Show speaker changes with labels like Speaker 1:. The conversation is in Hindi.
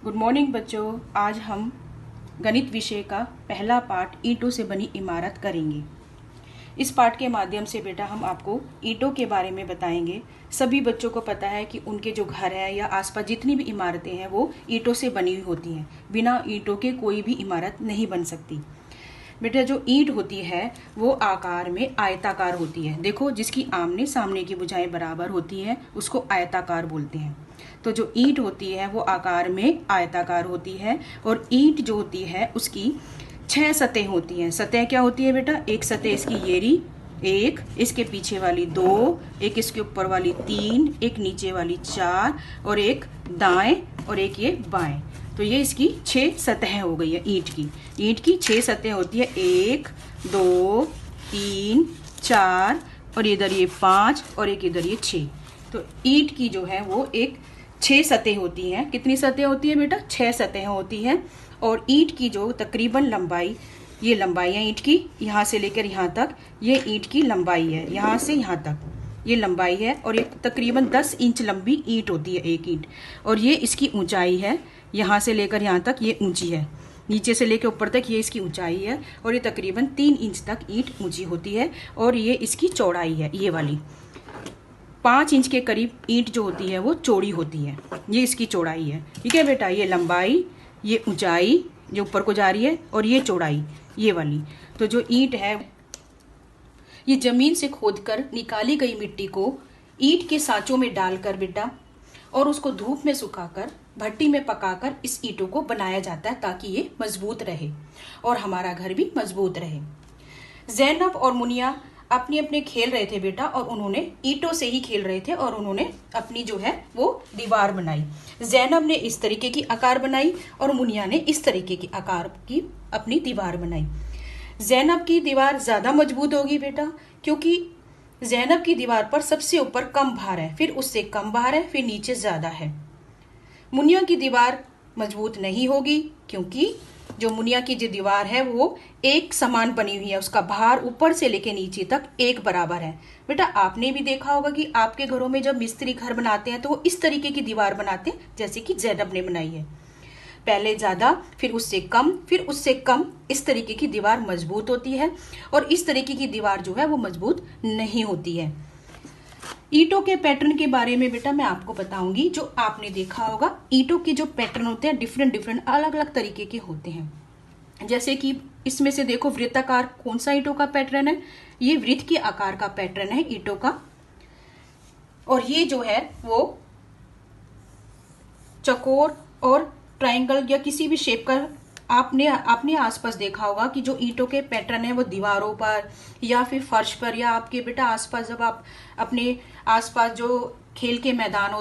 Speaker 1: गुड मॉर्निंग बच्चों। आज हम गणित विषय का पहला पाठ ईंटों से बनी इमारत करेंगे। इस पाठ के माध्यम से बेटा हम आपको ईंटों के बारे में बताएंगे। सभी बच्चों को पता है कि उनके जो घर है या आसपास जितनी भी इमारतें हैं वो ईंटों से बनी हुई होती हैं। बिना ईंटों के कोई भी इमारत नहीं बन सकती। बेटा जो ईंट होती है वो आकार में आयताकार होती है। देखो, जिसकी आमने सामने की भुजाएं बराबर होती हैं उसको आयताकार बोलते हैं। तो जो ईंट होती है वो आकार में आयताकार होती है और ईंट जो होती है उसकी 6 सतह होती हैं। सतह क्या होती है बेटा? एक सतह इसकी येरी, एक इसके पीछे वाली 2, एक इसके ऊपर वाली 3, एक नीचे वाली 4 और एक दाएं और एक ये बाएं। तो ये इसकी 6 सतह हो गई है ईंट की। ईंट की 6 सतह होती है, 1 2 3 4 और इधर ये 5 और एक इधर ये 6। तो ईंट की जो है वो एक 6 सतह होती हैं। कितनी सतह होती है बेटा? 6 सतह होती हैं। और ईंट की जो तकरीबन लंबाई, ये लंबाई है ईंट की, यहाँ से लेकर यहाँ तक ये ईंट की लंबाई है, यहाँ से यहाँ तक ये लंबाई है। और ये तकरीबन 10 इंच लंबी ईंट होती है एक ईंट। और ये इसकी ऊंचाई है, यहाँ से लेकर यहाँ तक ये ऊंची है, नीचे से लेकर ऊपर तक ये इसकी ऊंचाई है। और ये तकरीबन 3 इंच तक ईंट ऊंची होती है। और ये इसकी चौड़ाई है, ये वाली 5 इंच के करीब ईंट जो होती है वो चौड़ी होती है। ये इसकी चौड़ाई है, ठीक है बेटा। ये लंबाई, ये ऊंचाई जो ऊपर को जा रही है और ये चौड़ाई ये वाली। तो जो ईंट है ये जमीन से खोदकर निकाली गई मिट्टी को ईंट के सांचों में डालकर बेटा और उसको धूप में सुखाकर भट्टी में पकाकर इस ईंटों को बनाया जाता है ताकि ये मजबूत रहे और हमारा घर भी मजबूत रहे। जैनब और मुनिया अपने अपने खेल रहे थे बेटा और उन्होंने ईंटों से ही खेल रहे थे और उन्होंने अपनी जो है वो दीवार बनाई। जैनब ने इस तरीके की आकार बनाई और मुनिया ने इस तरीके की आकार की अपनी दीवार बनाई। जैनब की दीवार ज्यादा मजबूत होगी बेटा, क्योंकि जैनब की दीवार पर सबसे ऊपर कम भार है, फिर उससे कम भार है, फिर नीचे ज्यादा है। मुनिया की दीवार मजबूत नहीं होगी क्योंकि जो मुनिया की जो दीवार है वो एक समान बनी हुई है, उसका भार ऊपर से लेके नीचे तक एक बराबर है। बेटा आपने भी देखा होगा कि आपके घरों में जब मिस्त्री घर बनाते हैं तो वो इस तरीके की दीवार बनाते हैं जैसे कि जैनब ने बनाई है। पहले ज्यादा, फिर उससे कम, फिर उससे कम, इस तरीके की दीवार मजबूत होती है और इस तरीके की दीवार जो है वो मजबूत नहीं होती है। ईंटों के पैटर्न के बारे में बेटा मैं आपको बताऊंगी। जो आपने देखा होगा ईंटों के जो पैटर्न होते हैं डिफरेंट अलग अलग तरीके के होते हैं। जैसे कि इसमें से देखो वृत्ताकार कौन सा ईंटों का पैटर्न है? ये वृत्त के आकार का पैटर्न है ईंटों का। और ये जो है वो चौकोर और ट्रायंगल या किसी भी शेप का आपने अपने आसपास देखा होगा कि जो ईंटों के पैटर्न है वो दीवारों पर या फिर फर्श पर या आपके बेटा आसपास जब आप अपने आसपास जो खेल के मैदान